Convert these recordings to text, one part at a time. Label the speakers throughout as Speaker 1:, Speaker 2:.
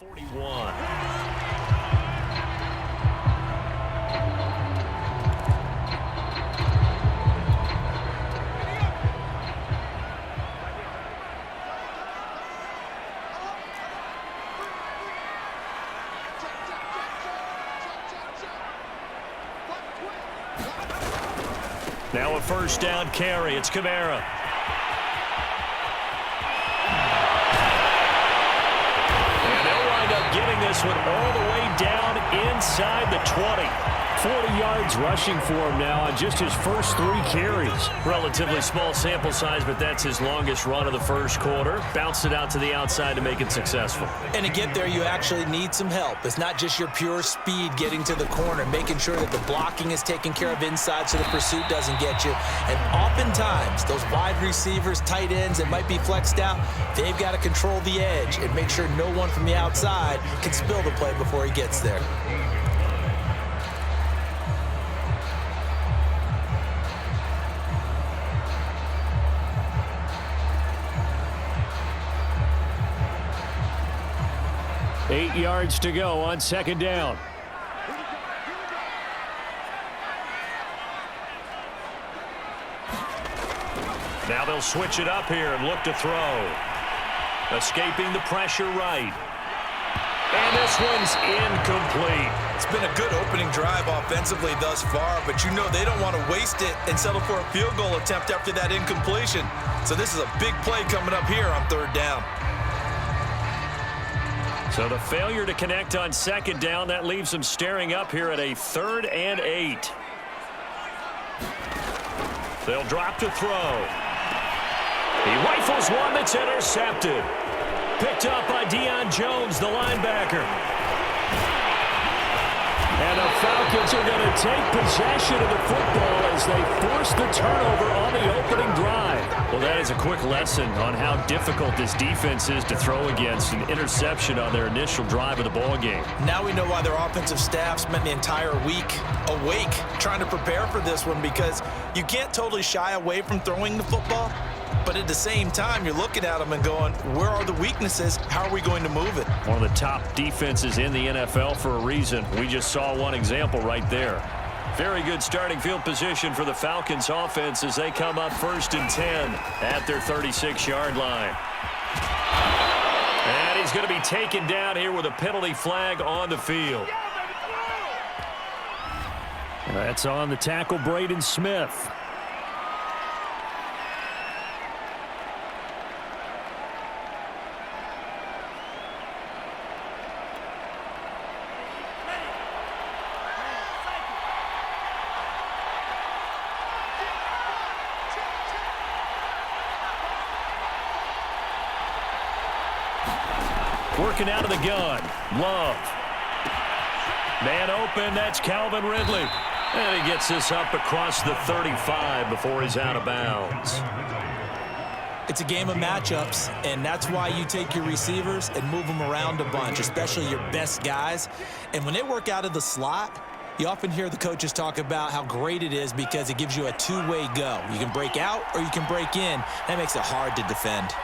Speaker 1: 41. Now a first down carry. It's Kamara. And they'll wind up getting this one all the way down inside the 20. 40 yards rushing for him now on just his first 3 carries. Relatively small sample size, but that's his longest run of the first quarter. Bounced it out to the outside to make it successful.
Speaker 2: And to get there, you actually need some help. It's not just your pure speed getting to the corner, making sure that the blocking is taken care of inside so the pursuit doesn't get you. And oftentimes, those wide receivers, tight ends that might be flexed out, they've got to control the edge and make sure no one from the outside can spill the play before he gets there.
Speaker 1: Eight yards to go on second down. Now they'll switch it up here and look to throw. Escaping the pressure right. And this one's incomplete.
Speaker 2: It's been a good opening drive offensively thus far, but you know they don't want to waste it and settle for a field goal attempt after that incompletion. So this is a big play coming up here on third down.
Speaker 1: So the failure to connect on second down, that leaves them staring up here at a 3rd and 8. They'll drop to throw. He rifles one that's intercepted. Picked up by Deion Jones, the linebacker. And the Falcons are going to take possession of the football as they force the turnover on the opening drive. Well, that is a quick lesson on how difficult this defense is to throw against. An interception on their initial drive of the ball game.
Speaker 2: Now we know why their offensive staff spent the entire week awake trying to prepare for this one, because you can't totally shy away from throwing the football. But at the same time, you're looking at them and going, where are the weaknesses? How are we going to move it?
Speaker 1: One of the top defenses in the NFL for a reason. We just saw one example right there. Very good starting field position for the Falcons offense as they come up 1st and 10 at their 36-yard line. And he's going to be taken down here with a penalty flag on the field. That's on the tackle, Braden Smith. Working out of the gun. Love. Man open. That's Calvin Ridley. And he gets this up across the 35 before he's out of bounds.
Speaker 2: It's a game of matchups, and that's why you take your receivers and move them around a bunch, especially your best guys. And when they work out of the slot, you often hear the coaches talk about how great it is because it gives you a two-way go. You can break out or you can break in. That makes it hard to defend.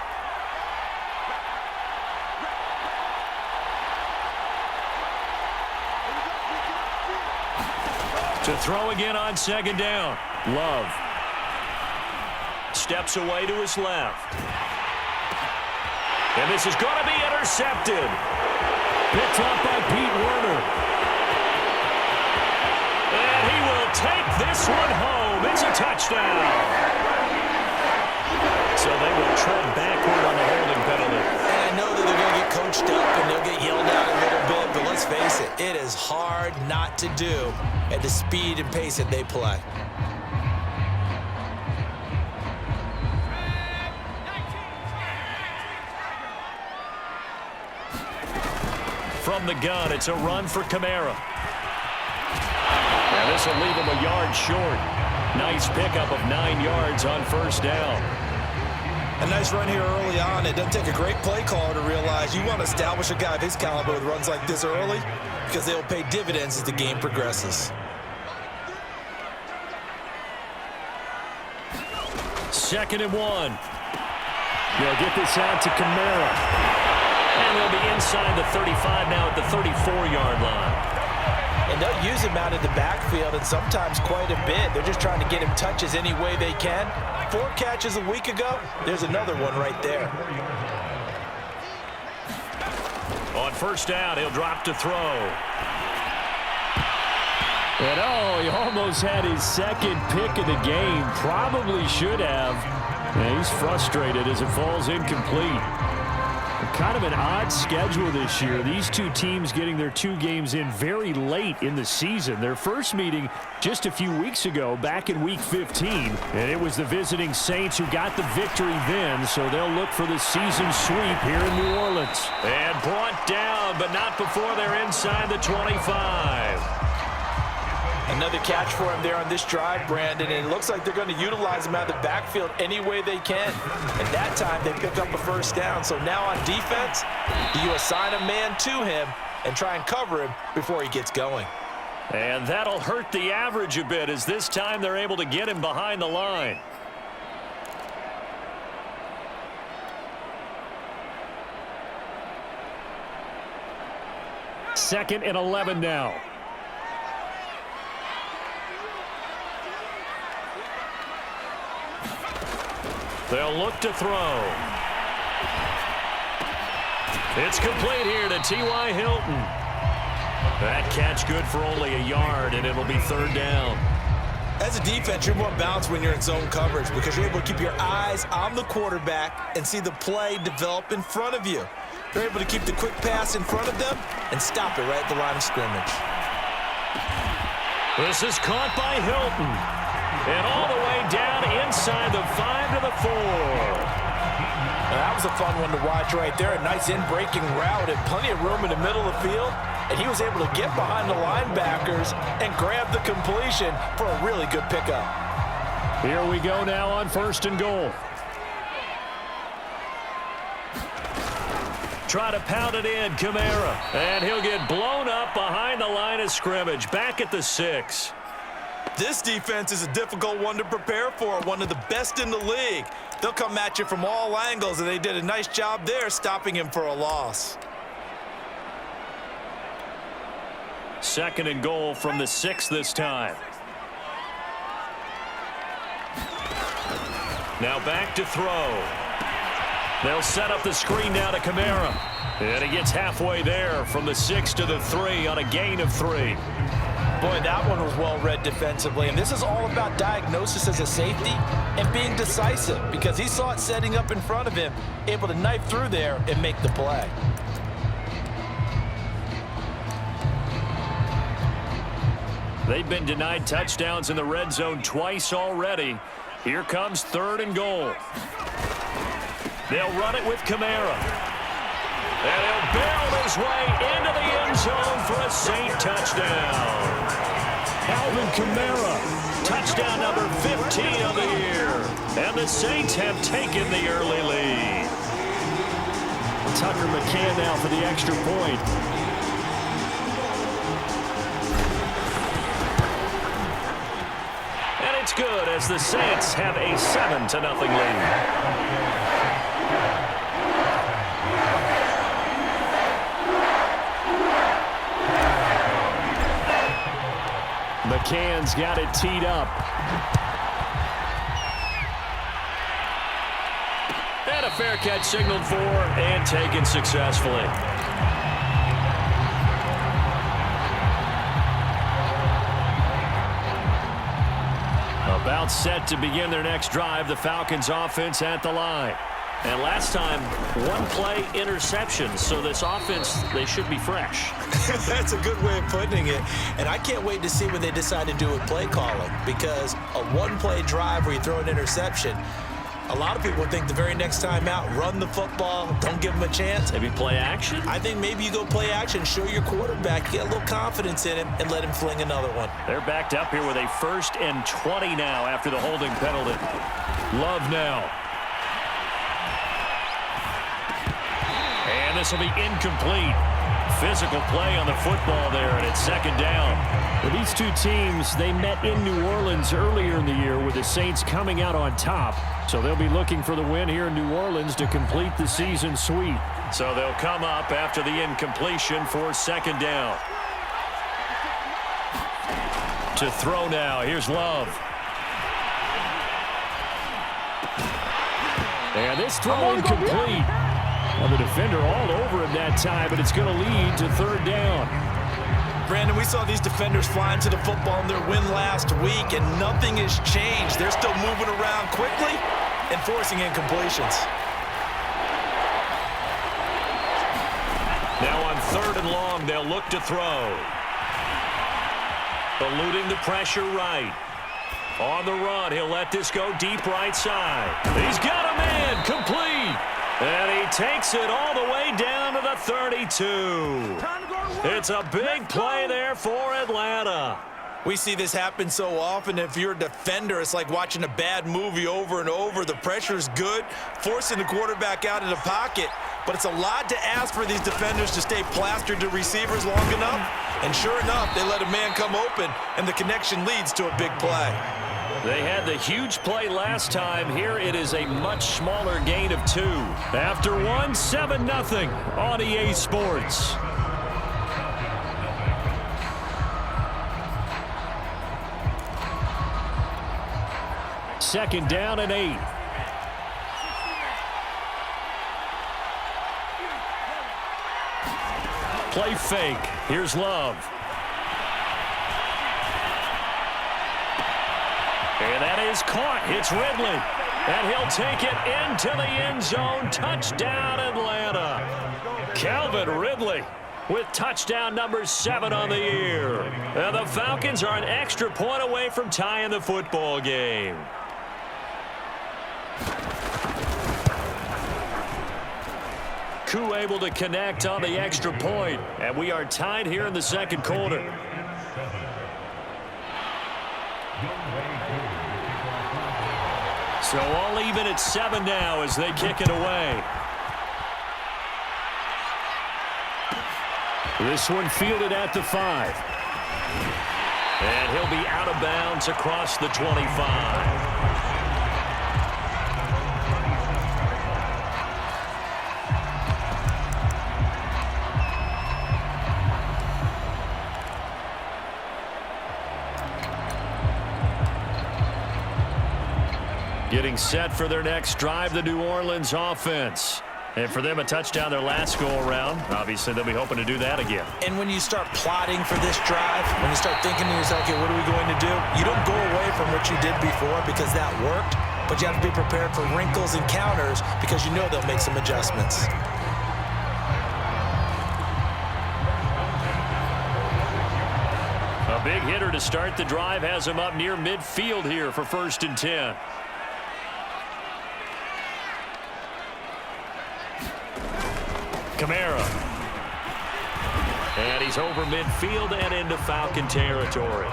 Speaker 1: To throw again on second down. Love. Steps away to his left. And this is going to be intercepted. Picked up by Pete Werner. And he will take this one home. It's a touchdown. So they will tread backward on the holding penalty.
Speaker 2: And I know that they're going to get coached up and they'll get yelled at a little bit, but let's face it, it is hard not to do at the speed and pace that they play.
Speaker 1: From the gun, it's a run for Kamara. And this will leave him a yard short. Nice pickup of 9 yards on first down.
Speaker 2: A nice run here early on. It doesn't take a great play caller to realize you want to establish a guy of his caliber with runs like this early because they'll pay dividends as the game progresses.
Speaker 1: Second and 1. They'll get this out to Kamara. And they'll be inside the 35 now at the 34-yard line.
Speaker 2: And they'll use him out in the backfield, and sometimes quite a bit. They're just trying to get him touches any way they can. 4 catches a week ago. There's another one right there.
Speaker 1: On first down, he'll drop to throw. And he almost had his second pick of the game. Probably should have. And he's frustrated as it falls incomplete. Kind of an odd schedule this year. These two teams getting their 2 games in very late in the season. Their first meeting just a few weeks ago, back in Week 15. And it was the visiting Saints who got the victory then, so they'll look for the season sweep here in New Orleans. And brought down, but not before they're inside the 25.
Speaker 2: Another catch for him there on this drive, Brandon, and it looks like they're going to utilize him out of the backfield any way they can. And that time, they picked up a first down. So now on defense, you assign a man to him and try and cover him before he gets going.
Speaker 1: And that'll hurt the average a bit, as this time they're able to get him behind the line. Second and 11 now. They'll look to throw. It's complete here to T.Y. Hilton. That catch good for only a yard, and it'll be third down.
Speaker 2: As a defense, you're more balanced when you're in zone coverage because you're able to keep your eyes on the quarterback and see the play develop in front of you. You're able to keep the quick pass in front of them and stop it right at the line of scrimmage.
Speaker 1: This is caught by Hilton. And all the way down inside the 5 to the 4.
Speaker 2: That was a fun one to watch right there. A nice in-breaking route and plenty of room in the middle of the field. And he was able to get behind the linebackers and grab the completion for a really good pickup.
Speaker 1: Here we go now on first and goal. Try to pound it in, Kamara. And he'll get blown up behind the line of scrimmage. Back at the 6.
Speaker 2: This defense is a difficult one to prepare for, one of the best in the league. They'll come at you from all angles, and they did a nice job there stopping him for a loss.
Speaker 1: Second and goal from the 6 this time. Now back to throw. They'll set up the screen now to Kamara. And he gets halfway there from the 6 to the 3 on a gain of 3.
Speaker 2: Boy, that one was well read defensively. And this is all about diagnosis as a safety and being decisive because he saw it setting up in front of him, able to knife through there and make the play.
Speaker 1: They've been denied touchdowns in the red zone twice already. Here comes third and goal. They'll run it with Kamara. And he'll barrel his way into the end zone for a Saint touchdown. Alvin Kamara, touchdown number 15 of the year. And the Saints have taken the early lead. Tucker McCann now for the extra point. And it's good as the Saints have a 7-0 lead. McCann's got it teed up. And a fair catch signaled for and taken successfully. About set to begin their next drive, the Falcons offense at the line. And last time, one play interception. So this offense, they should be fresh.
Speaker 2: That's a good way of putting it. And I can't wait to see what they decide to do with play calling. Because a one-play drive where you throw an interception, a lot of people think the very next time out, run the football, don't give them a chance.
Speaker 1: Maybe play action?
Speaker 2: I think maybe you go play action, show your quarterback, get a little confidence in him, and let him fling another one.
Speaker 1: They're backed up here with a 1st and 20 now after the holding penalty. Love now. And this will be incomplete. Physical play on the football there, and it's second down.
Speaker 3: Well, these two teams, they met in New Orleans earlier in the year with the Saints coming out on top. So they'll be looking for the win here in New Orleans to complete the season sweep.
Speaker 1: So they'll come up after the incompletion for second down. To throw now, here's Love. And this throw incomplete. Well, the defender all over him that time, but it's going to lead to third down.
Speaker 2: Brandon, we saw these defenders flying to the football in their win last week, and nothing has changed. They're still moving around quickly and forcing incompletions.
Speaker 1: Now on third and long, they'll look to throw. Eluding the pressure right. On the run, he'll let this go deep right side. He's got a man, complete. And he takes it all the way down to the 32. It's a big play there for Atlanta.
Speaker 2: We see this happen so often. If you're a defender, it's like watching a bad movie over and over. The pressure is good, forcing the quarterback out of the pocket. But it's a lot to ask for these defenders to stay plastered to receivers long enough. And sure enough, they let a man come open, and the connection leads to a big play.
Speaker 1: They had the huge play last time. Here it is a much smaller gain of 2. After one, 7-0 on EA Sports. Second down and 8. Play fake. Here's Love. And that is caught. It's Ridley. And he'll take it into the end zone. Touchdown, Atlanta. Calvin Ridley with touchdown number 7 on the year. And the Falcons are an extra point away from tying the football game. Koo able to connect on the extra point. And we are tied here in the second quarter. So all even at 7 now as they kick it away. This one fielded at the 5. And he'll be out of bounds across the 25. Getting set for their next drive, the New Orleans offense. And for them, a touchdown their last go-around. Obviously, they'll be hoping to do that again.
Speaker 2: And when you start plotting for this drive, when you start thinking to yourself, okay, what are we going to do? You don't go away from what you did before because that worked, but you have to be prepared for wrinkles and counters because you know they'll make some adjustments.
Speaker 1: A big hitter to start the drive has him up near midfield here for 1st and 10. Kamara. And he's over midfield and into Falcon territory.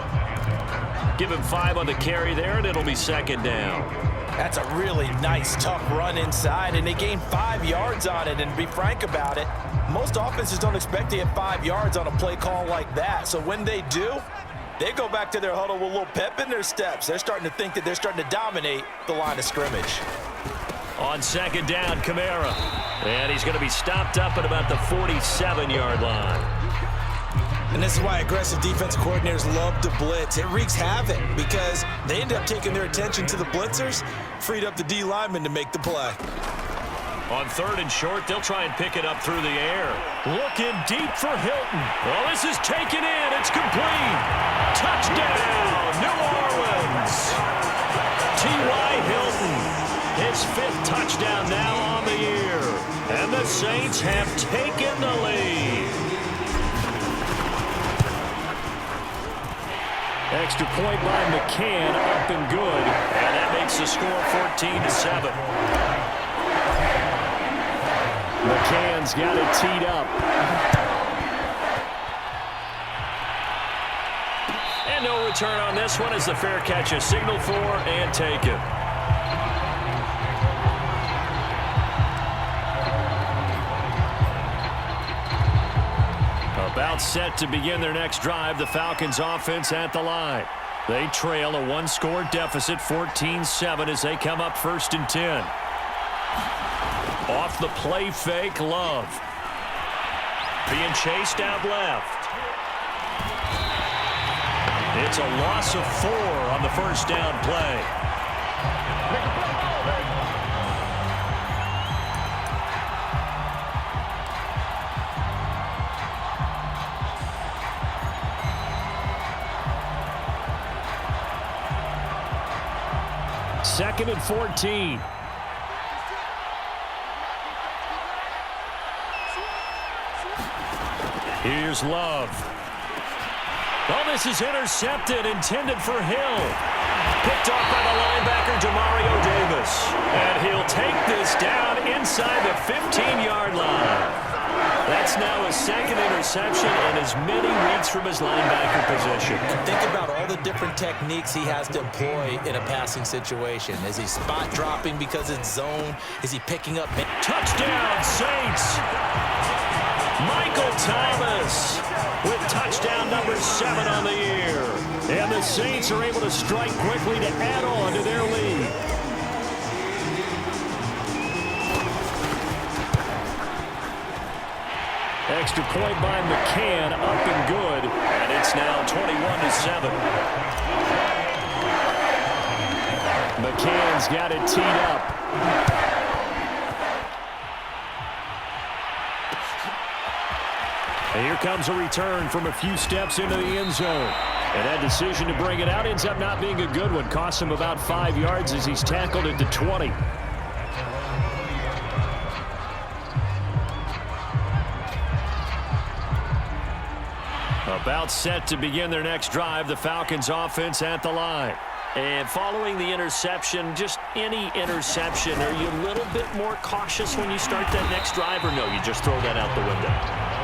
Speaker 1: Give him 5 on the carry there, and it'll be second down.
Speaker 2: That's a really nice, tough run inside, and they gained 5 yards on it. And to be frank about it, most offenses don't expect to get 5 yards on a play call like that. So when they do, they go back to their huddle with a little pep in their steps. They're starting to think that they're starting to dominate the line of scrimmage.
Speaker 1: On second down, Kamara. And he's going to be stopped up at about the 47-yard line.
Speaker 2: And this is why aggressive defensive coordinators love to blitz. It wreaks havoc because they end up taking their attention to the blitzers, freed up the D lineman to make the play.
Speaker 1: On 3rd and short, they'll try and pick it up through the air. Looking deep for Hilton. Well, this is taken in. It's complete. Touchdown, New Orleans. T.Y. Hilton. His 5th touchdown now on the year. And the Saints have taken the lead. Extra point by McCann, up and good. And that makes the score 14-7. McCann's got it teed up. And no return on this one as the fair catch is signaled for and taken.
Speaker 3: About set to begin their next drive, the Falcons offense at the line. They trail a one-score deficit, 14-7, as they come up 1st and 10. Off the play fake, Love. Being chased out left. It's a loss of 4 on the first down play. Second and 14. Here's Love. Oh, this is intercepted, intended for Hill. Picked off by the linebacker, Demario Davis. And he'll take this down inside the 15-yard line. That's now his second interception and as many weeks from his linebacker position.
Speaker 2: Think about all the different techniques he has to employ in a passing situation. Is he spot dropping because it's zone? Is he picking up?
Speaker 3: Touchdown, Saints! Michael Thomas with touchdown number 7 on the year. And the Saints are able to strike quickly to add on to their lead. Extra point by McCann, up and good. And it's now 21-7. McCann's got it teed up. And here comes a return from a few steps into the end zone. And that decision to bring it out ends up not being a good one. Costs him about 5 yards as he's tackled at the 20. About set to begin their next drive, the Falcons offense at the line.
Speaker 1: And following the interception, just any interception, are you a little bit more cautious when you start that next drive, or no, you just throw that out the window?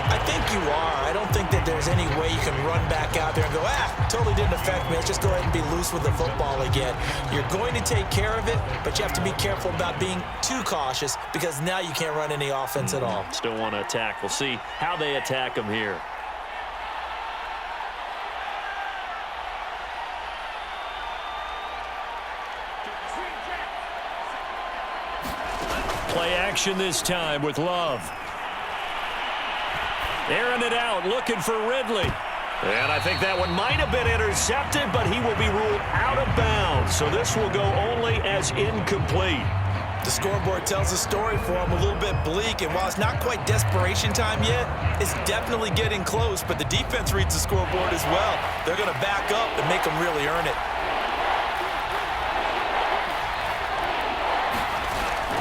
Speaker 2: I think you are. I don't think that there's any way you can run back out there and go, totally didn't affect me. Let's just go ahead and be loose with the football again. You're going to take care of it, but you have to be careful about being too cautious because now you can't run any offense at all.
Speaker 1: Still want to attack. We'll see how they attack them here.
Speaker 3: Play action this time with Love. Airing it out, looking for Ridley. And I think that one might have been intercepted, but he will be ruled out of bounds. So this will go only as incomplete.
Speaker 2: The scoreboard tells a story for him, a little bit bleak, and while it's not quite desperation time yet, it's definitely getting close, but the defense reads the scoreboard as well. They're going to back up and make them really earn it.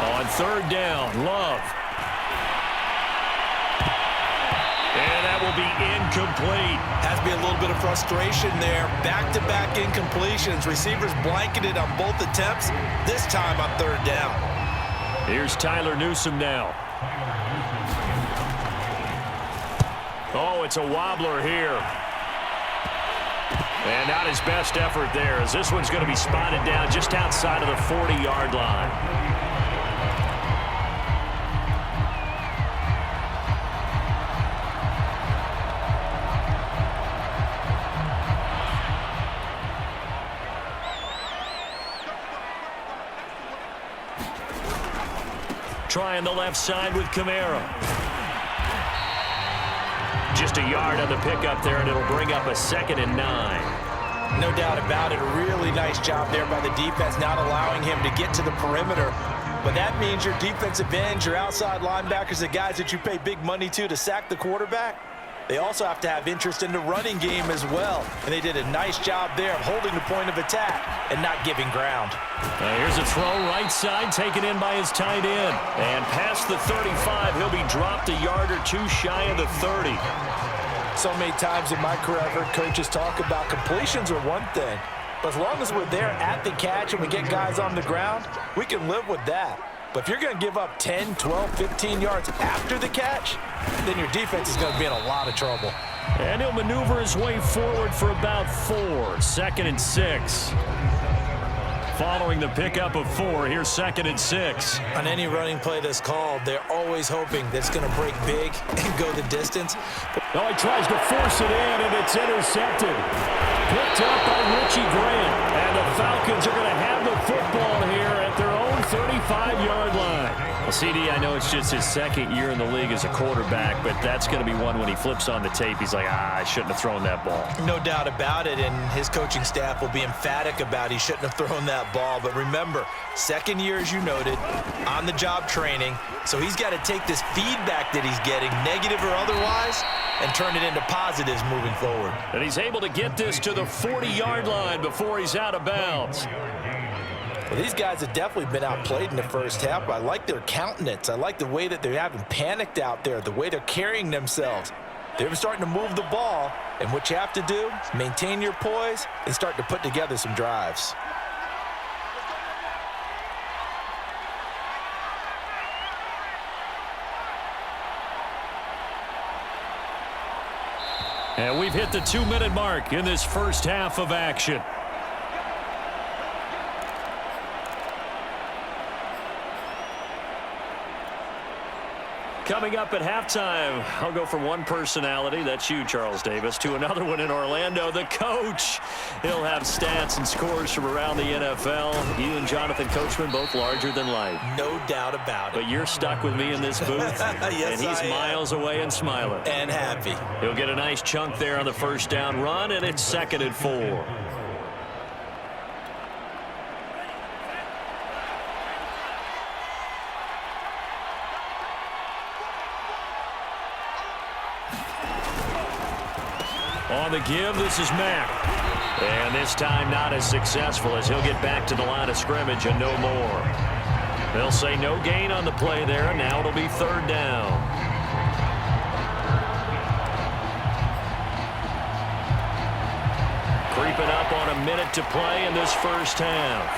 Speaker 3: On third down, Love. And that will be incomplete.
Speaker 2: Has to be a little bit of frustration there. Back-to-back incompletions. Receivers blanketed on both attempts, this time on third down.
Speaker 3: Here's Tyler Newsome now. Oh, it's a wobbler here. And not his best effort there, as this one's going to be spotted down just outside of the 40-yard line. Trying the left side with Kamara. Just a yard on the pickup there, and it'll bring up a 2nd and 9.
Speaker 2: No doubt about it. A really nice job there by the defense, not allowing him to get to the perimeter. But that means your defensive ends, your outside linebackers, the guys that you pay big money to sack the quarterback, they also have to have interest in the running game as well. And they did a nice job there of holding the point of attack and not giving ground.
Speaker 3: Here's a throw right side, taken in by his tight end. And past the 35, he'll be dropped a yard or two shy of the 30.
Speaker 2: So many times in my career, I've heard coaches talk about completions are one thing. But as long as we're there at the catch and we get guys on the ground, we can live with that. But if you're going to give up 10, 12, 15 yards after the catch, then your defense is going to be in a lot of trouble.
Speaker 3: And he'll maneuver his way forward for about 4. 2nd and 6.
Speaker 1: Following the pickup of 4, here's 2nd and 6.
Speaker 2: On any running play that's called, they're always hoping that it's going to break big and go the distance.
Speaker 1: Oh, he tries to force it in, and it's intercepted. Picked up by Richie Grant. And the Falcons are going to have the football here at their own 35-yard line. Well, CD, I know it's just his 2nd year in the league as a quarterback, but that's going to be one when he flips on the tape, he's like, I shouldn't have thrown that ball.
Speaker 2: No doubt about it, and his coaching staff will be emphatic about he shouldn't have thrown that ball. But remember, 2nd year, as you noted, on-the-job training, so he's got to take this feedback that he's getting, negative or otherwise, and turn it into positives moving forward.
Speaker 1: And he's able to get this to the 40-yard line before he's out of bounds.
Speaker 2: Well, these guys have definitely been outplayed in the first half, but I like their countenance. I like the way that they haven't panicked out there, the way they're carrying themselves. They're starting to move the ball, and what you have to do is maintain your poise and start to put together some drives.
Speaker 1: And we've hit the 2-minute mark in this first half of action. Coming up at halftime, I'll go from one personality, that's you, Charles Davis, to another one in Orlando, the coach. He'll have stats and scores from around the NFL. You and Jonathan Coachman, both larger than life.
Speaker 2: No doubt about it.
Speaker 1: But you're stuck with me in this booth,
Speaker 2: yes,
Speaker 1: and he's miles away and smiling.
Speaker 2: And happy.
Speaker 1: He'll get a nice chunk there on the first down run, and it's 2nd and 4. On the give, this is Mack. And this time not as successful as he'll get back to the line of scrimmage and no more. They'll say no gain on the play there, and now it'll be 3rd down. Creeping up on a minute to play in this first half.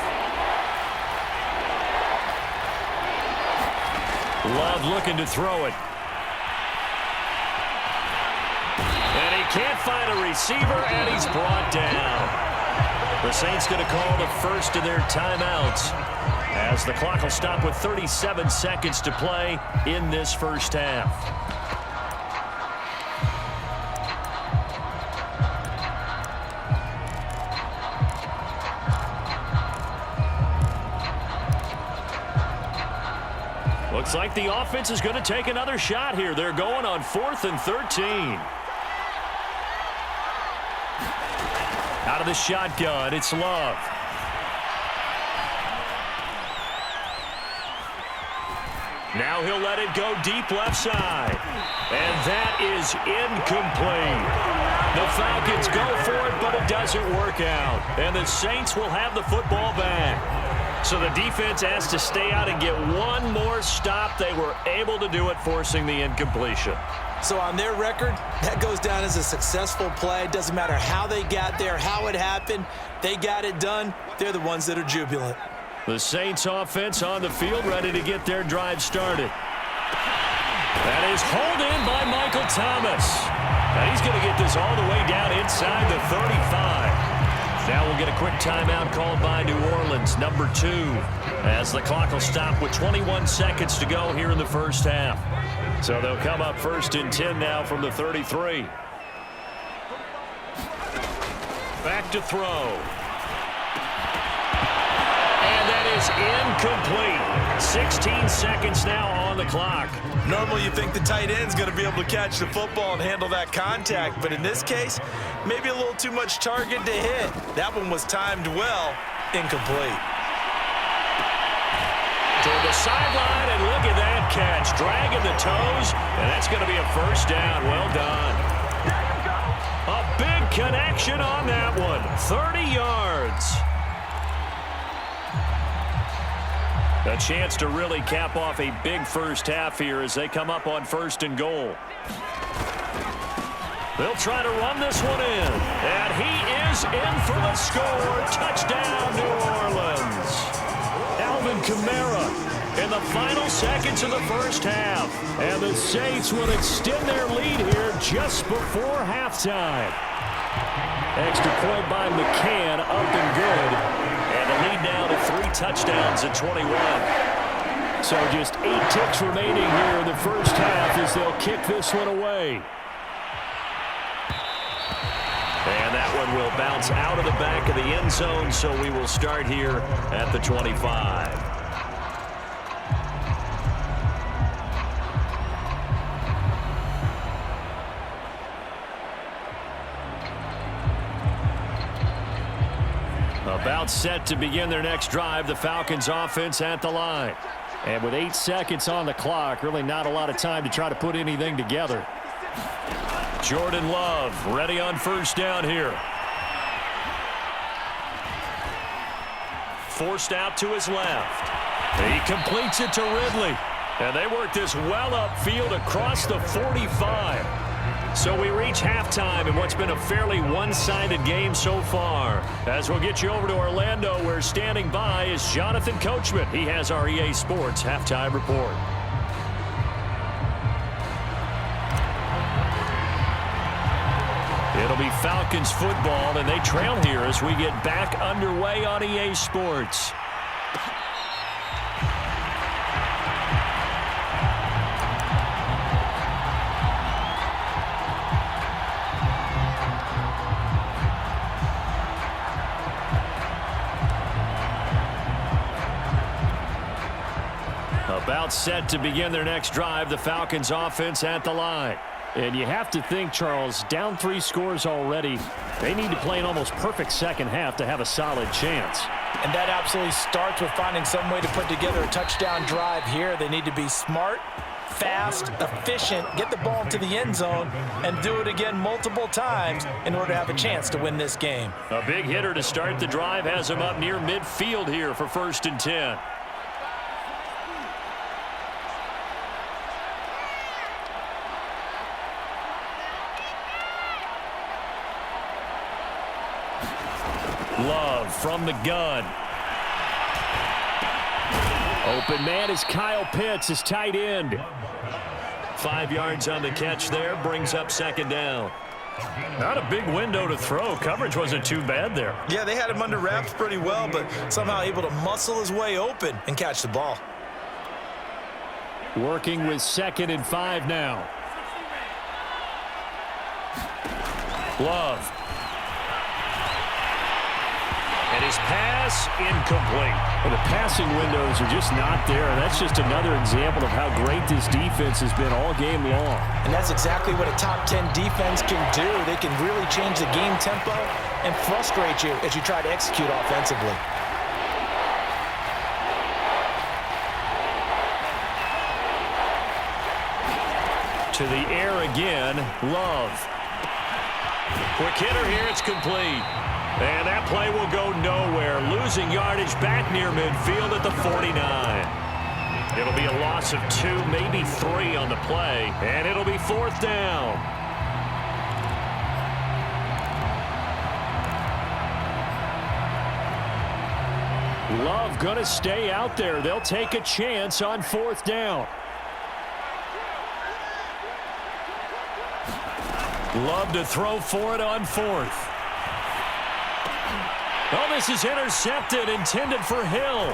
Speaker 1: Love looking to throw it. Can't find a receiver, and he's brought down. The Saints going to call the first of their timeouts as the clock will stop with 37 seconds to play in this first half. Looks like the offense is going to take another shot here. They're going on 4th and 13. Out of the shotgun, it's Love. Now he'll let it go deep left side. And that is incomplete. The Falcons go for it, but it doesn't work out. And the Saints will have the football back. So the defense has to stay out and get one more stop. They were able to do it, forcing the incompletion.
Speaker 2: So on their record, that goes down as a successful play. Doesn't matter how they got there, how it happened. They got it done. They're the ones that are jubilant.
Speaker 1: The Saints offense on the field, ready to get their drive started. That is hauled in by Michael Thomas. And he's going to get this all the way down inside the 35. Now we'll get a quick timeout called by New Orleans, number 2, as the clock will stop with 21 seconds to go here in the first half. So they'll come up 1st and 10 now from the 33. Back to throw. And that is incomplete. 16 seconds now on the clock.
Speaker 2: Normally you think the tight end's going to be able to catch the football and handle that contact, but in this case, maybe a little too much target to hit. That one was timed well, incomplete.
Speaker 1: Toward the sideline, and look at that catch. Dragging the toes, and that's going to be a first down. Well done. A big connection on that one. 30 yards. A chance to really cap off a big first half here as they come up on 1st and goal. They'll try to run this one in. And he is in for the score. Touchdown, New Orleans. Alvin Kamara in the final seconds of the first half. And the Saints will extend their lead here just before halftime. Extra point by McCann, up and good. And the lead
Speaker 3: down to 3 touchdowns at 21.
Speaker 1: So just 8 ticks remaining here in the first half as they'll kick this one away.
Speaker 3: And that one will bounce out of the back of the end zone, so we will start here at the 25. About set to begin their next drive, the Falcons offense at the line.
Speaker 1: And with 8 seconds on the clock, really not a lot of time to try to put anything together.
Speaker 3: Jordan Love ready on first down here. Forced out to his left. He completes it to Ridley. And they work this well upfield across the 45. So we reach halftime in what's been a fairly one-sided game so far. As we'll get you over to Orlando, where standing by is Jonathan Coachman. He has our EA Sports halftime report. It'll be Falcons football, and they trail here as we get back underway on EA Sports. About set to begin their next drive, the Falcons offense at the line.
Speaker 1: And you have to think, Charles, down 3 scores already. They need to play an almost perfect second half to have a solid chance.
Speaker 2: And that absolutely starts with finding some way to put together a touchdown drive here. They need to be smart, fast, efficient, get the ball to the end zone, and do it again multiple times in order to have a chance to win this game.
Speaker 3: A big hitter to start the drive has him up near midfield here for 1st and 10. Love from the gun.
Speaker 1: Open man is Kyle Pitts, his tight end.
Speaker 3: 5 yards on the catch there, brings up 2nd down. Not a big window to throw. Coverage wasn't too bad there.
Speaker 2: Yeah, they had him under wraps pretty well, but somehow able to muscle his way open and catch the ball.
Speaker 1: Working with 2nd and 5 now.
Speaker 3: Love. And his pass incomplete.
Speaker 1: Well, the passing windows are just not there. That's just another example of how great this defense has been all game long.
Speaker 2: And that's exactly what a top 10 defense can do. They can really change the game tempo and frustrate you as you try to execute offensively.
Speaker 3: To the air again, Love. Quick hitter here, it's complete. And that play will go nowhere. Losing yardage back near midfield at the 49. It'll be a loss of 2, maybe 3 on the play. And it'll be 4th down.
Speaker 1: Love going to stay out there. They'll take a chance on 4th down.
Speaker 3: Love to throw for it on 4th. Oh, this is intercepted, intended for Hill.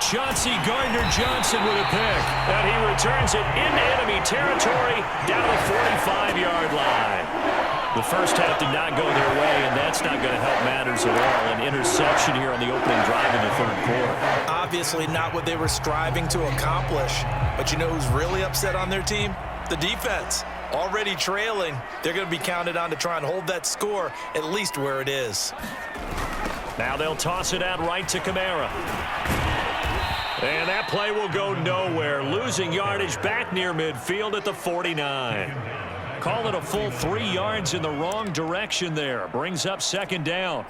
Speaker 3: Chauncey Gardner-Johnson with a pick. And he returns it into enemy territory down the 45-yard line. The first half did not go their way, and that's not going to help matters at all. An interception here on the opening drive in the 3rd quarter.
Speaker 2: Obviously not what they were striving to accomplish. But you know who's really upset on their team? The defense. Already trailing. They're going to be counted on to try and hold that score at least where it is.
Speaker 3: Now they'll toss it out right to Kamara. And that play will go nowhere. Losing yardage back near midfield at the 49. Call it a full 3 yards in the wrong direction there. Brings up 2nd down.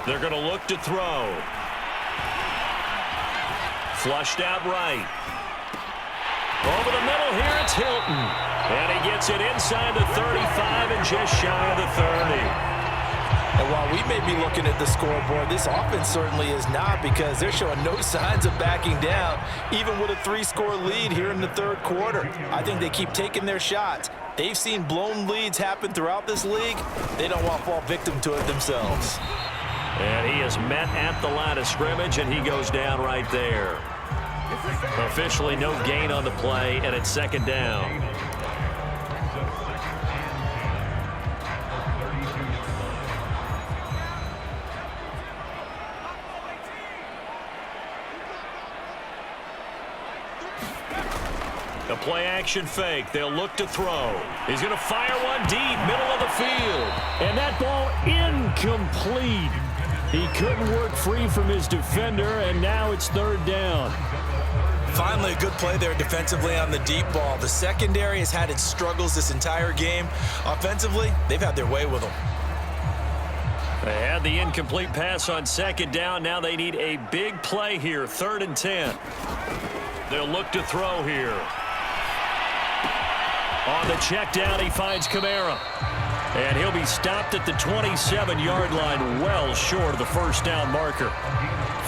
Speaker 3: They're going to look to throw. Flushed out right. Over the middle here, it's Hilton. And he gets it inside the 35 and just shy of the 30.
Speaker 2: And while we may be looking at the scoreboard, this offense certainly is not, because they're showing no signs of backing down, even with a 3-score lead here in the third quarter. I think they keep taking their shots. They've seen blown leads happen throughout this league. They don't want to fall victim to it themselves.
Speaker 3: And he is met at the line of scrimmage, and he goes down right there. Officially no gain on the play, and it's second down. A play-action fake. They'll look to throw. He's going to fire one deep, middle of the field.
Speaker 1: And that ball incomplete. He couldn't work free from his defender, and now it's third down.
Speaker 2: Finally, a good play there defensively on the deep ball. The secondary has had its struggles this entire game. Offensively, they've had their way with them.
Speaker 3: They had the incomplete pass on second down. Now they need a big play here, 3rd and 10. They'll look to throw here. On the check down, he finds Kamara. And he'll be stopped at the 27-yard line, well short of the first down marker.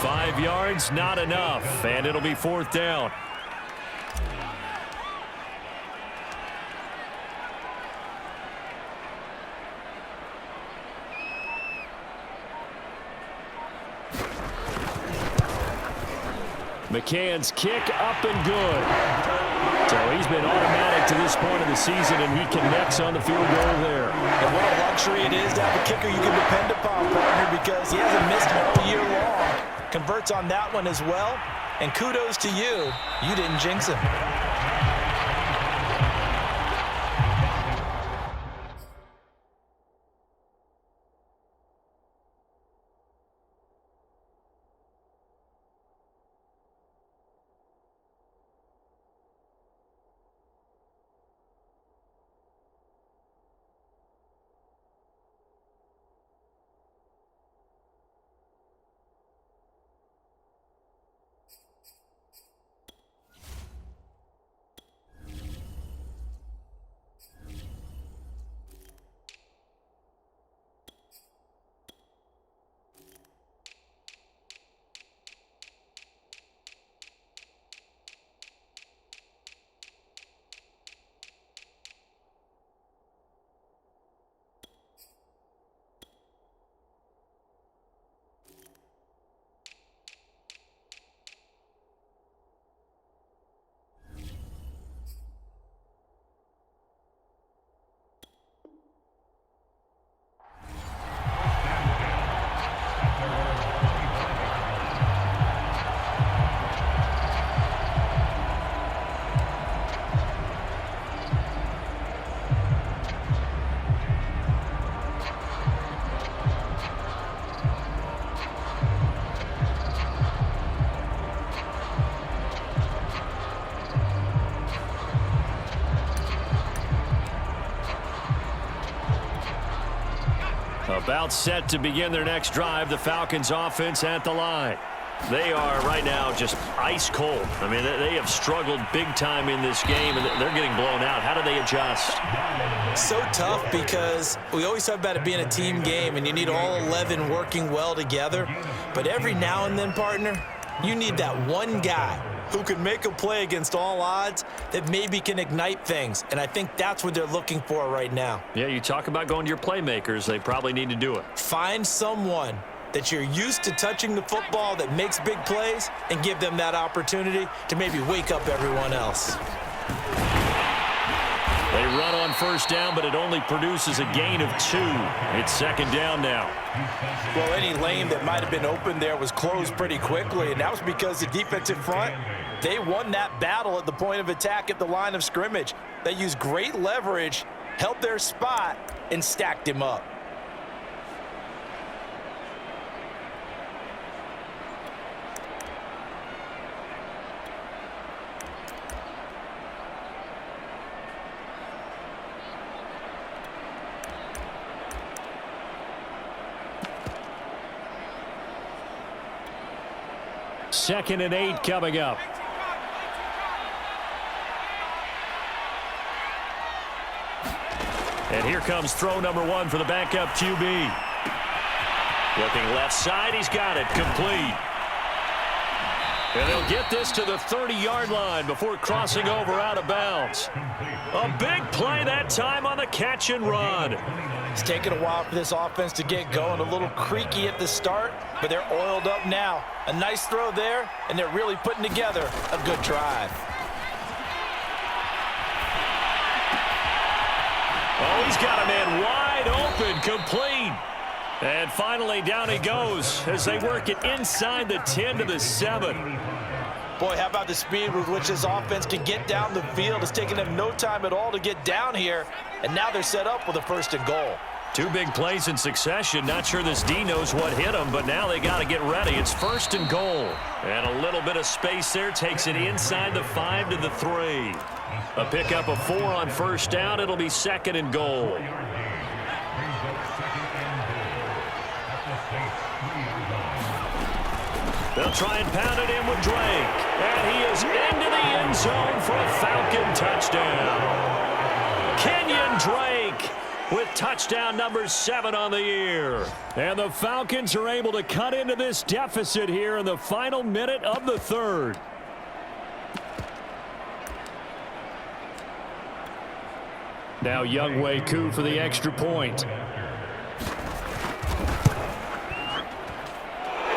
Speaker 3: 5 yards, not enough, and it'll be 4th down.
Speaker 1: McCann's kick up and good. So he's been automatic to this point of the season, and he connects on the field goal there.
Speaker 2: And what a luxury it is to have a kicker you can depend upon, partner, because he hasn't missed all year long. Converts on that one as well, and kudos to you. You didn't jinx him.
Speaker 3: About set to begin their next drive, the Falcons offense at the line. They are right now just ice cold. I mean, they have struggled big time in this game, and they're getting blown out. How do they adjust?
Speaker 2: So tough, because we always talk about it being a team game, and you need all 11 working well together. But every now and then, partner, you need that one guy who can make a play against all odds that maybe can ignite things. And I think that's what they're looking for right now.
Speaker 3: Yeah, you talk about going to your playmakers. They probably need to do it.
Speaker 2: Find someone that you're used to touching the football that makes big plays and give them that opportunity to maybe wake up everyone else.
Speaker 3: They run on first down, but it only produces a gain of 2. It's second down now.
Speaker 2: Well, any lane that might have been open there was closed pretty quickly, and that was because the defensive front, they won that battle at the point of attack at the line of scrimmage. They used great leverage, held their spot, and stacked him up.
Speaker 1: Second and 8 coming up.
Speaker 3: And here comes throw number 1 for the backup QB.
Speaker 1: Looking left side, he's got it, complete. And they'll get this to the 30-yard line before crossing over out of bounds. A big play that time on the catch and run.
Speaker 2: It's taken a while for this offense to get going. A little creaky at the start, but they're oiled up now. A nice throw there, and they're really putting together a good drive.
Speaker 1: Oh, he's got a man wide open, complete. And finally, down he goes as they work it inside the 10 to the 7.
Speaker 2: Boy, how about the speed with which this offense can get down the field? It's taken them no time at all to get down here, and now they're set up with a 1st and goal.
Speaker 1: 2 big plays in succession. Not sure this D knows what hit him, but now they got to get ready. It's 1st and goal. And a little bit of space there takes it inside the 5 to the 3. A pickup of 4 on 1st down. It'll be 2nd and goal. They'll try and pound it in with Drake. And he is into the end zone for a Falcon touchdown. Kenyon Drake with touchdown number 7 on the year. And the Falcons are able to cut into this deficit here in the final minute of the 3rd. Now Younghoe Koo for the extra point.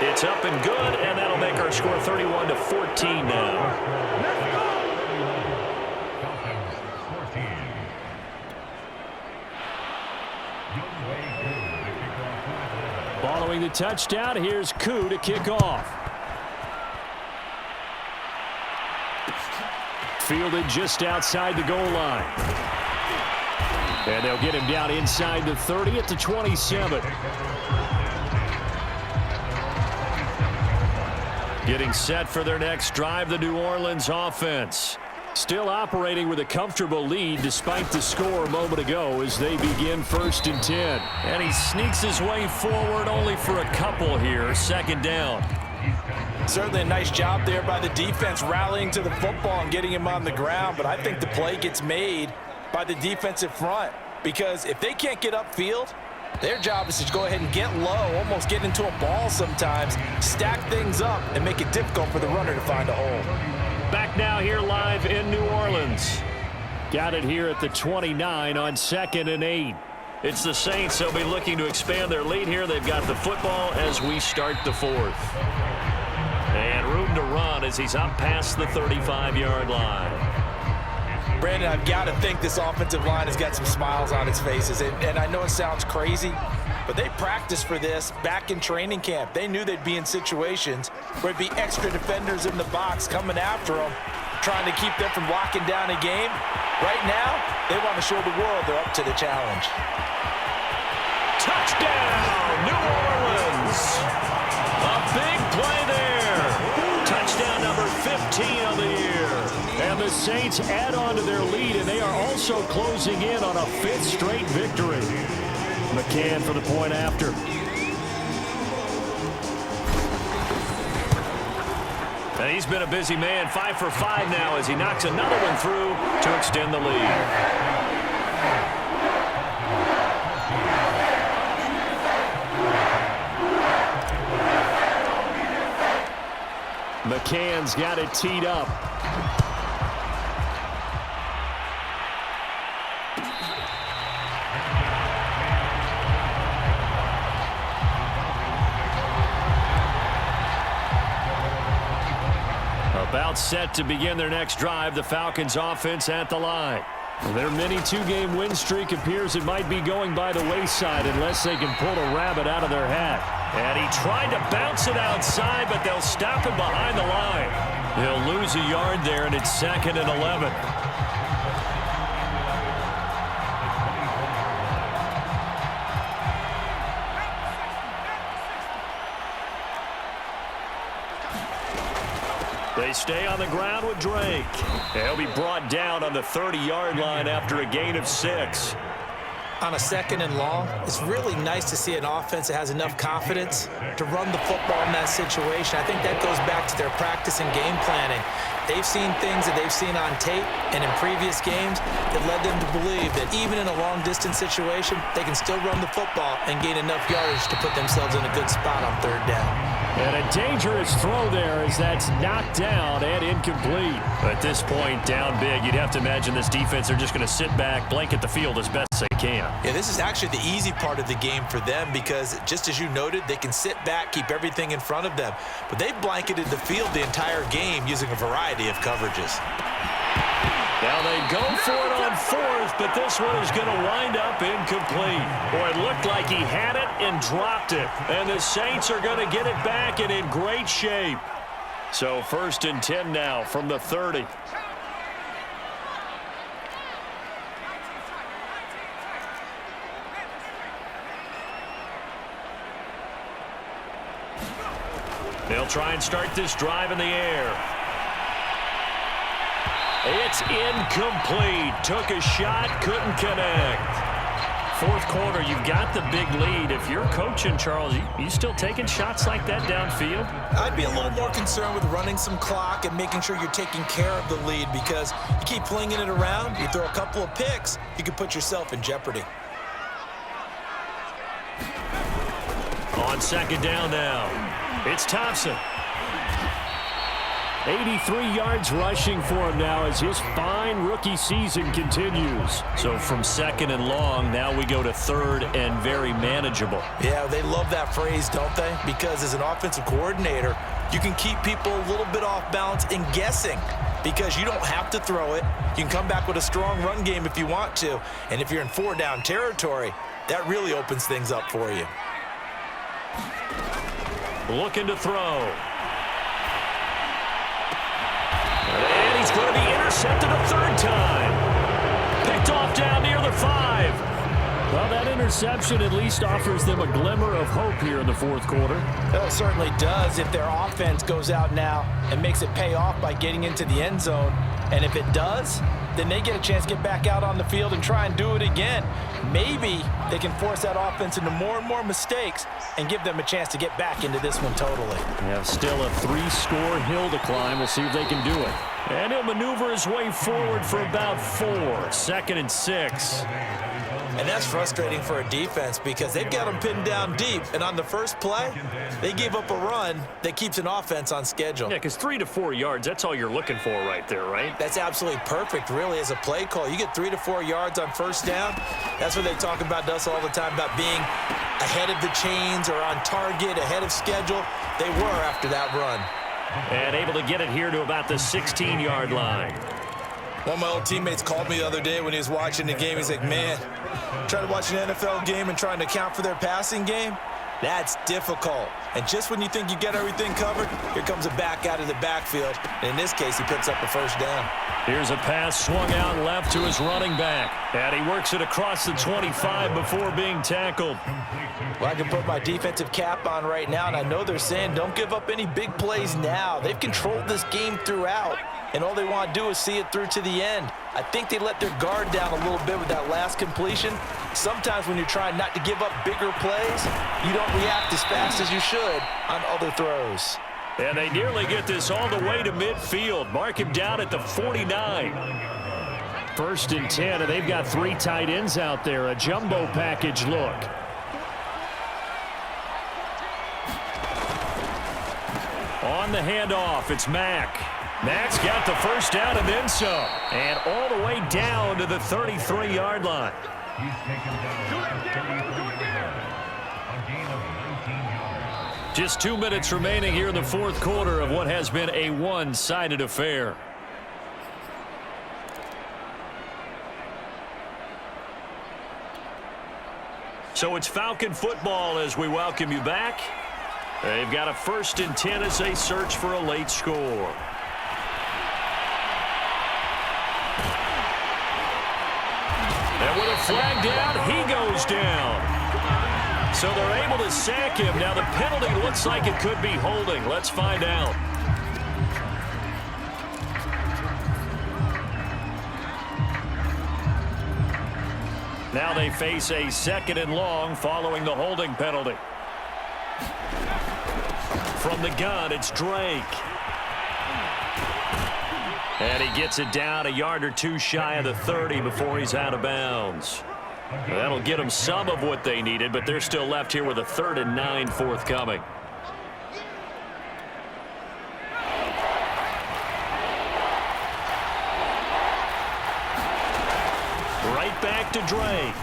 Speaker 1: It's up and good, and that'll make our score 31-14 now. Following the touchdown, here's Koo to kick off. Fielded just outside the goal line. And they'll get him down inside the 30 at the 27. Getting set for their next drive, the New Orleans offense. Still operating with a comfortable lead despite the score a moment ago as they begin 1st and 10. And he sneaks his way forward only for a couple here, 2nd down.
Speaker 2: Certainly a nice job there by the defense rallying to the football and getting him on the ground, but I think the play gets made by the defensive front because if they can't get upfield, their job is to go ahead and get low, almost get into a ball sometimes, stack things up, and make it difficult for the runner to find a hole.
Speaker 1: Back now here live in New Orleans. Got it here at the 29 on 2nd and 8. It's the Saints. They'll be looking to expand their lead here. They've got the football as we start the 4th. And room to run as he's up past the 35-yard line.
Speaker 2: Brandon, I've got to think this offensive line has got some smiles on its faces. And I know it sounds crazy, but they practiced for this back in training camp. They knew they'd be in situations where it'd be extra defenders in the box coming after them, trying to keep them from locking down a game. Right now, they want to show the world they're up to the challenge.
Speaker 1: Touchdown, New Orleans! A big play there. Touchdown number 15 on the year. And the Saints add on to their lead, and they are also closing in on a 5th straight victory. McCann for the point after. And he's been a busy man, 5 for 5 now as he knocks another one through to extend the lead. McCann's got it teed up. About set to begin their next drive, the Falcons offense at the line. Their mini 2-game win streak appears it might be going by the wayside unless they can pull a rabbit out of their hat. And he tried to bounce it outside, but they'll stop him behind the line. He'll lose a yard there, and it's 2nd and 11. They stay on the ground with Drake. He'll be brought down on the 30-yard line after a gain of 6.
Speaker 2: on a 2nd and long, it's really nice to see an offense that has enough confidence to run the football in that situation. I think that goes back to their practice and game planning. They've seen things that they've seen on tape and in previous games that led them to believe that even in a long-distance situation, they can still run the football and gain enough yardage to put themselves in a good spot on 3rd down.
Speaker 1: And a dangerous throw there as that's knocked down and incomplete. At this point, down big, you'd have to imagine this defense are just going to sit back, blanket the field as best they can.
Speaker 2: Yeah, this is actually the easy part of the game for them because, just as you noted, they can sit back, keep everything in front of them. But they've blanketed the field the entire game using a variety of coverages.
Speaker 1: Now they go for it on 4th, but this one is going to wind up incomplete. Boy, it looked like he had it and dropped it. And the Saints are going to get it back and in great shape. So 1st and 10 now from the 30. They'll try and start this drive in the air. It's incomplete. Took a shot, couldn't connect. 4th quarter, you've got the big lead. If you're coaching, Charles, you still taking shots like that downfield?
Speaker 2: I'd be a little more concerned with running some clock and making sure you're taking care of the lead because you keep flinging it around, you throw a couple of picks, you could put yourself in jeopardy.
Speaker 1: On 2nd down now, it's Thompson. 83 yards rushing for him now as his fine rookie season continues. So from 2nd and long, now we go to 3rd and very manageable.
Speaker 2: Yeah, they love that phrase, don't they? Because as an offensive coordinator, you can keep people a little bit off balance and guessing because you don't have to throw it. You can come back with a strong run game if you want to. And if you're in 4-down territory, that really opens things up for you.
Speaker 1: Looking to throw. And he's going to be intercepted a 3rd time. Picked off down near the 5. Well, that interception at least offers them a glimmer of hope here in the 4th quarter.
Speaker 2: Well, it certainly does if their offense goes out now and makes it pay off by getting into the end zone. And if it does, then they get a chance to get back out on the field and try and do it again. Maybe they can force that offense into more and more mistakes and give them a chance to get back into this one totally.
Speaker 1: Yeah, still a 3-score hill to climb. We'll see if they can do it. And he'll maneuver his way forward for about 4. 2nd and 6.
Speaker 2: And that's frustrating for a defense because they've got them pinned down deep. And on the first play, they gave up a run that keeps an offense on schedule.
Speaker 1: Yeah, because 3 to 4 yards, that's all you're looking for right there, right?
Speaker 2: That's absolutely perfect, really, as a play call. You get 3 to 4 yards on 1st down. That's what they talk about to us all the time, about being ahead of the chains or on target, ahead of schedule. They were after that run.
Speaker 1: And able to get it here to about the 16-yard line.
Speaker 2: One of my old teammates called me the other day when he was watching the game. He's like, man, trying to watch an NFL game and trying to account for their passing game, that's difficult. And just when you think you get everything covered, here comes a back out of the backfield. And in this case, he picks up the 1st down.
Speaker 1: Here's a pass swung out left to his running back. And he works it across the 25 before being tackled.
Speaker 2: Well, I can put my defensive cap on right now, and I know they're saying don't give up any big plays now. They've controlled this game throughout, and all they want to do is see it through to the end. I think they let their guard down a little bit with that last completion. Sometimes when you're trying not to give up bigger plays, you don't react as fast as you should on other throws.
Speaker 1: And they nearly get this all the way to midfield. Mark him down at the 49. 1st and 10, and they've got 3 tight ends out there. A jumbo package look. On the handoff, it's Mack. Mack's got the 1st down and then some. And all the way down to the 33-yard line. Just 2 minutes remaining here in the 4th quarter of what has been a one-sided affair. So it's Falcon football as we welcome you back. They've got a 1st and 10 as they search for a late score. And with a flag down, he goes down. So they're able to sack him. Now the penalty looks like it could be holding. Let's find out. Now they face a 2nd and long following the holding penalty. From the gun, it's Drake. And he gets it down a yard or two shy of the 30 before he's out of bounds. That'll get them some of what they needed, but they're still left here with a 3rd and 9 forthcoming. Right back to Drake.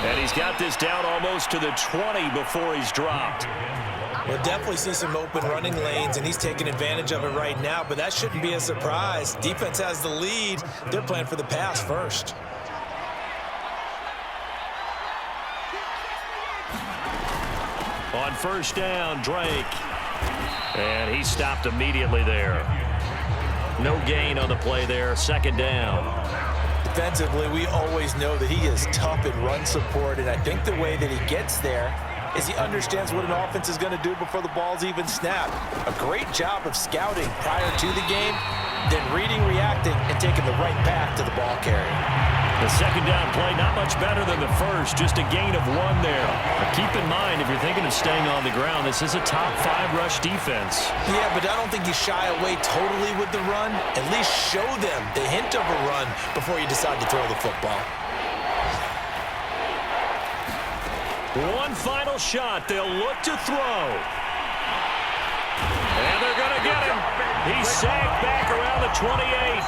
Speaker 1: And he's got this down almost to the 20 before he's dropped.
Speaker 2: We'll definitely see some open running lanes, and he's taking advantage of it right now, but that shouldn't be a surprise. Defense has the lead. They're playing for the pass first.
Speaker 1: On 1st down, Drake. And he stopped immediately there. No gain on the play there. 2nd down.
Speaker 2: Defensively, we always know that he is tough in run support, and I think the way that he gets there is he understands what an offense is going to do before the ball's even snapped. A great job of scouting prior to the game, then reading, reacting, and taking the right path to the ball carrier.
Speaker 1: The 2nd down play, not much better than the first, just a gain of 1 there. But keep in mind, if you're thinking of staying on the ground, this is a top 5 rush defense.
Speaker 2: Yeah, but I don't think you shy away totally with the run. At least show them the hint of a run before you decide to throw the football.
Speaker 1: One final shot. They'll look to throw. And they're going to get him. He's sagged back around the 28.